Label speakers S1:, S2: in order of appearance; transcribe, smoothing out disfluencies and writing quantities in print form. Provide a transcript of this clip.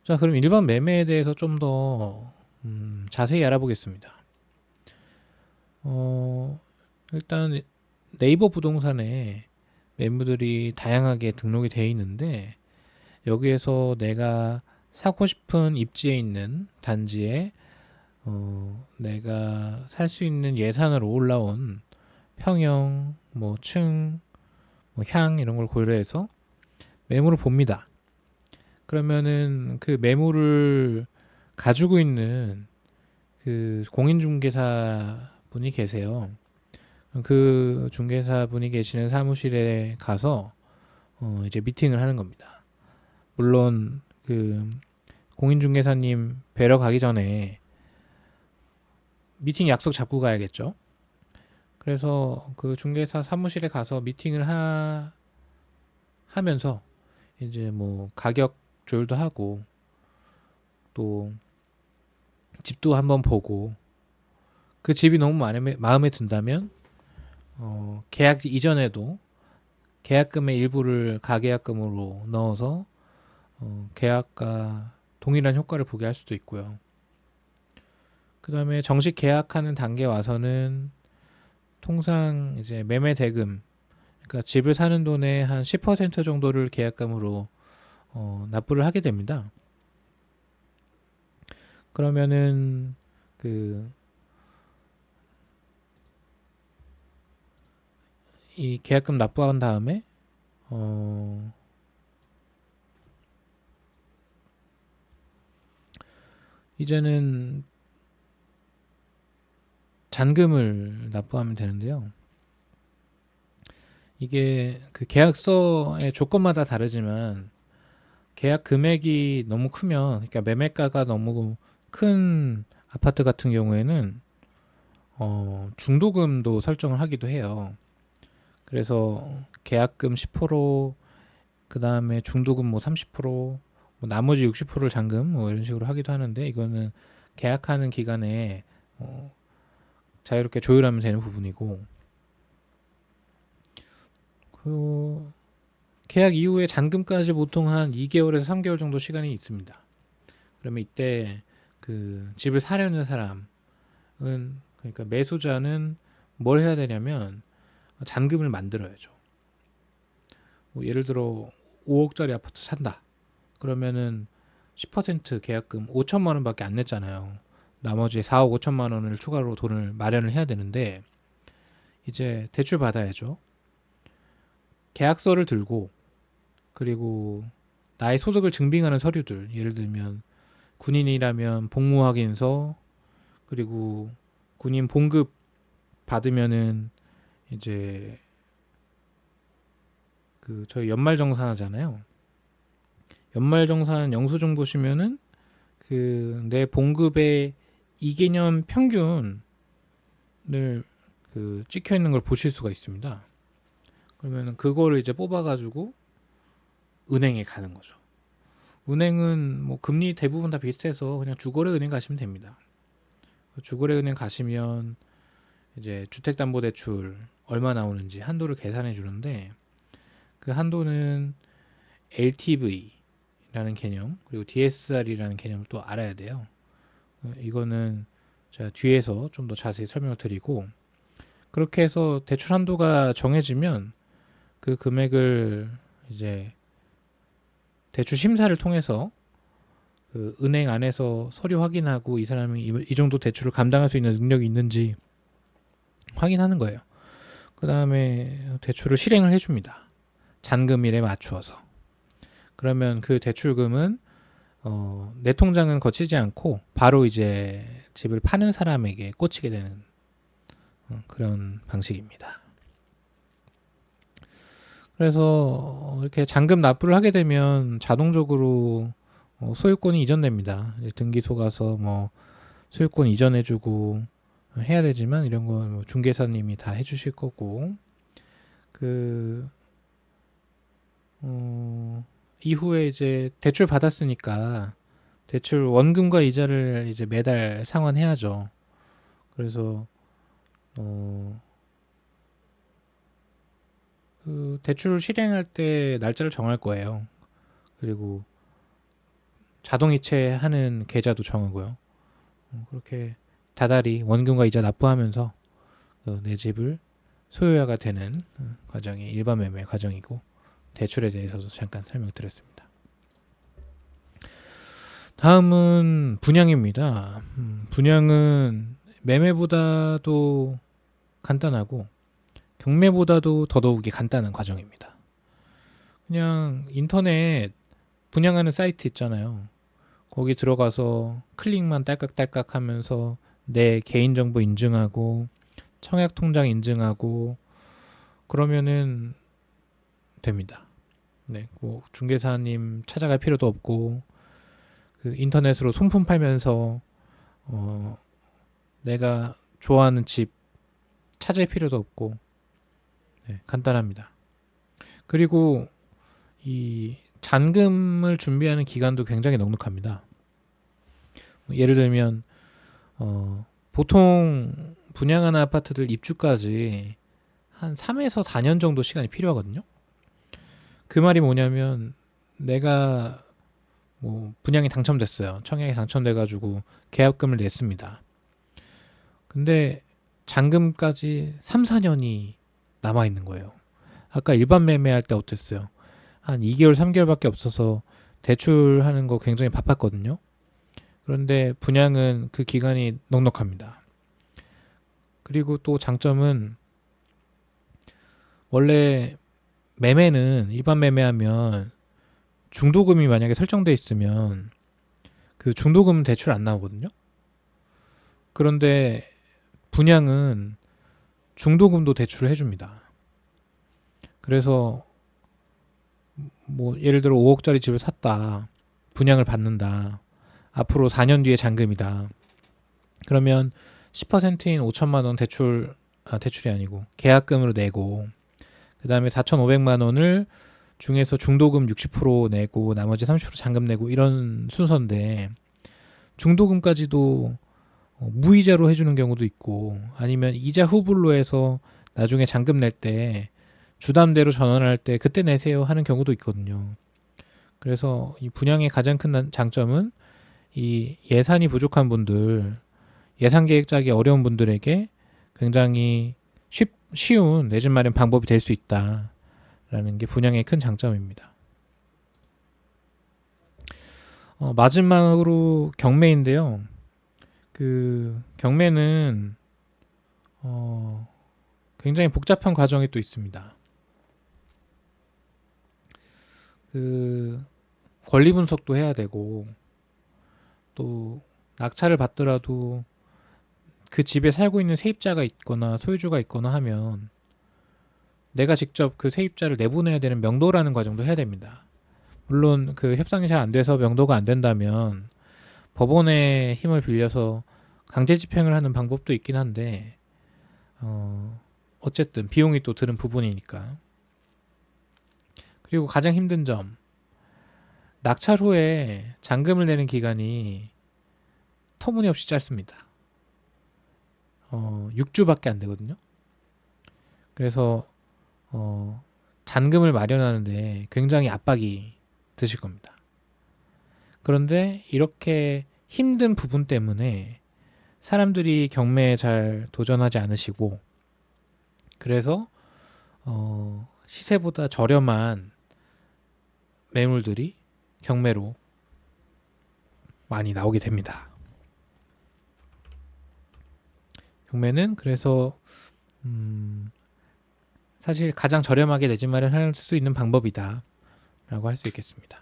S1: 자, 그럼 일반 매매에 대해서 좀 더 자세히 알아보겠습니다. 어, 일단 네이버 부동산에 매물들이 다양하게 등록이 되어 있는데 여기에서 내가 사고 싶은 입지에 있는 단지에 내가 살 수 있는 예산으로 올라온 평형, 뭐 층, 뭐 향 이런 걸 고려해서 매물을 봅니다. 그러면은 그 매물을 가지고 있는 그 공인중개사 분이 계세요. 그 중개사 분이 계시는 사무실에 가서 이제 미팅을 하는 겁니다. 물론 그 공인중개사님 뵈러 가기 전에 미팅 약속 잡고 가야겠죠. 그래서 그 중개사 사무실에 가서 미팅을 하면서 이제 뭐 가격 조율도 하고 또 집도 한번 보고 그 집이 너무 마음에 든다면 계약 이전에도 계약금의 일부를 가계약금으로 넣어서 계약과 동일한 효과를 보게 할 수도 있고요. 그 다음에 정식 계약하는 단계 와서는 통상 이제 매매 대금, 그러니까 집을 사는 돈의 한 10% 정도를 계약금으로 납부를 하게 됩니다. 그러면은 그 이 계약금 납부한 다음에 이제는 잔금을 납부하면 되는데요. 이게 그 계약서의 조건마다 다르지만 계약 금액이 너무 크면, 그러니까 매매가가 너무 큰 아파트 같은 경우에는 중도금도 설정을 하기도 해요. 그래서 계약금 10%, 그 다음에 중도금 뭐 30%, 뭐 나머지 60%를 잔금 뭐 이런 식으로 하기도 하는데 이거는 계약하는 기간에 어, 자유롭게 조율하면 되는 부분이고 그 계약 이후에 잔금까지 보통 한 2개월에서 3개월 정도 시간이 있습니다. 그러면 이때 그 집을 사려는 사람은 그러니까 매수자는 뭘 해야 되냐면 잔금을 만들어야죠. 뭐 예를 들어 5억짜리 아파트 산다. 그러면은 10% 계약금 5천만 원밖에 안 냈잖아요. 나머지 4억 5천만 원을 추가로 돈을 마련을 해야 되는데 이제 대출 받아야죠. 계약서를 들고 그리고 나의 소득을 증빙하는 서류들 예를 들면 군인이라면 복무 확인서 그리고 군인 봉급 받으면은 이제 그 저희 연말정산 하잖아요. 연말정산 영수증 보시면은 그 내 봉급의 2개년 평균을 그 찍혀 있는 걸 보실 수가 있습니다. 그러면 그거를 이제 뽑아가지고 은행에 가는 거죠. 은행은 뭐 금리 대부분 다 비슷해서 그냥 주거래 은행 가시면 됩니다. 주거래 은행 가시면 이제 주택담보대출 얼마 나오는지 한도를 계산해 주는데 그 한도는 LTV라는 개념 그리고 DSR이라는 개념을 또 알아야 돼요. 이거는 제가 뒤에서 좀 더 자세히 설명을 드리고 그렇게 해서 대출 한도가 정해지면 그 금액을 이제 대출 심사를 통해서 그 은행 안에서 서류 확인하고 이 사람이 이 정도 대출을 감당할 수 있는 능력이 있는지 확인하는 거예요. 그 다음에 대출을 실행을 해줍니다. 잔금일에 맞추어서. 그러면 그 대출금은 내 통장은 거치지 않고 바로 이제 집을 파는 사람에게 꽂히게 되는 그런 방식입니다. 그래서 이렇게 잔금 납부를 하게 되면 자동적으로 소유권이 이전됩니다. 등기소 가서 뭐 소유권 이전해주고 해야 되지만 이런 건 중개사님이 다 해주실 거고 그 이후에 이제 대출 받았으니까 대출 원금과 이자를 이제 매달 상환해야죠. 그래서 그 대출 실행할 때 날짜를 정할 거예요. 그리고 자동이체하는 계좌도 정하고요. 그렇게 다달이 원금과 이자 납부하면서 내 집을 소유자가 되는 과정이 일반 매매 과정이고, 대출에 대해서도 잠깐 설명드렸습니다. 다음은 분양입니다. 분양은 매매보다도 간단하고 경매보다도 더더욱이 간단한 과정입니다. 그냥 인터넷 분양하는 사이트 있잖아요. 거기 들어가서 클릭만 딸깍딸깍 하면서 내 개인정보 인증하고 청약 통장 인증하고 그러면은 됩니다. 네, 뭐 중개사님 찾아갈 필요도 없고, 그 인터넷으로 손품 팔면서 내가 좋아하는 집 찾을 필요도 없고, 네, 간단합니다. 그리고 이 잔금을 준비하는 기간도 굉장히 넉넉합니다. 예를 들면 보통 분양하는 아파트들 입주까지 한 3에서 4년 정도 시간이 필요하거든요. 그 말이 뭐냐면, 내가 뭐 분양이 당첨됐어요. 청약이 당첨돼가지고 계약금을 냈습니다. 근데 잔금까지 3, 4년이 남아있는 거예요. 아까 일반 매매할 때 어땠어요? 한 2개월, 3개월밖에 없어서 대출하는 거 굉장히 바빴거든요. 그런데 분양은 그 기간이 넉넉합니다. 그리고 또 장점은, 원래 매매는 일반 매매하면 중도금이 만약에 설정돼 있으면 그 중도금 대출 안 나오거든요. 그런데 분양은 중도금도 대출을 해줍니다. 그래서 뭐 예를 들어 5억짜리 집을 샀다, 분양을 받는다, 앞으로 4년 뒤에 잔금이다, 그러면 10%인 5천만 원 대출이 아니고 계약금으로 내고, 그 다음에 4,500만 원을 중에서 중도금 60% 내고 나머지 30% 잔금 내고, 이런 순서인데 중도금까지도 무이자로 해주는 경우도 있고, 아니면 이자 후불로 해서 나중에 잔금 낼 때 주담대로 전환할 때 그때 내세요 하는 경우도 있거든요. 그래서 이 분양의 가장 큰 장점은, 이 예산이 부족한 분들, 예산 계획 짜기 어려운 분들에게 굉장히 쉬운 내 집 마련 방법이 될 수 있다라는 게 분양의 큰 장점입니다. 마지막으로 경매인데요. 그 경매는 굉장히 복잡한 과정이 또 있습니다. 그 권리 분석도 해야 되고, 또 낙찰을 받더라도 그 집에 살고 있는 세입자가 있거나 소유주가 있거나 하면 내가 직접 그 세입자를 내보내야 되는 명도라는 과정도 해야 됩니다. 물론 그 협상이 잘 안 돼서 명도가 안 된다면 법원의 힘을 빌려서 강제 집행을 하는 방법도 있긴 한데, 어쨌든 비용이 또 드는 부분이니까. 그리고 가장 힘든 점, 낙찰 후에 잔금을 내는 기간이 터무니없이 짧습니다. 6주밖에 안 되거든요. 그래서 잔금을 마련하는데 굉장히 압박이 드실 겁니다. 그런데 이렇게 힘든 부분 때문에 사람들이 경매에 잘 도전하지 않으시고, 그래서 시세보다 저렴한 매물들이 경매로 많이 나오게 됩니다. 경매는 그래서 사실 가장 저렴하게 내 집 마련할 수 있는 방법이다 라고 할 수 있겠습니다.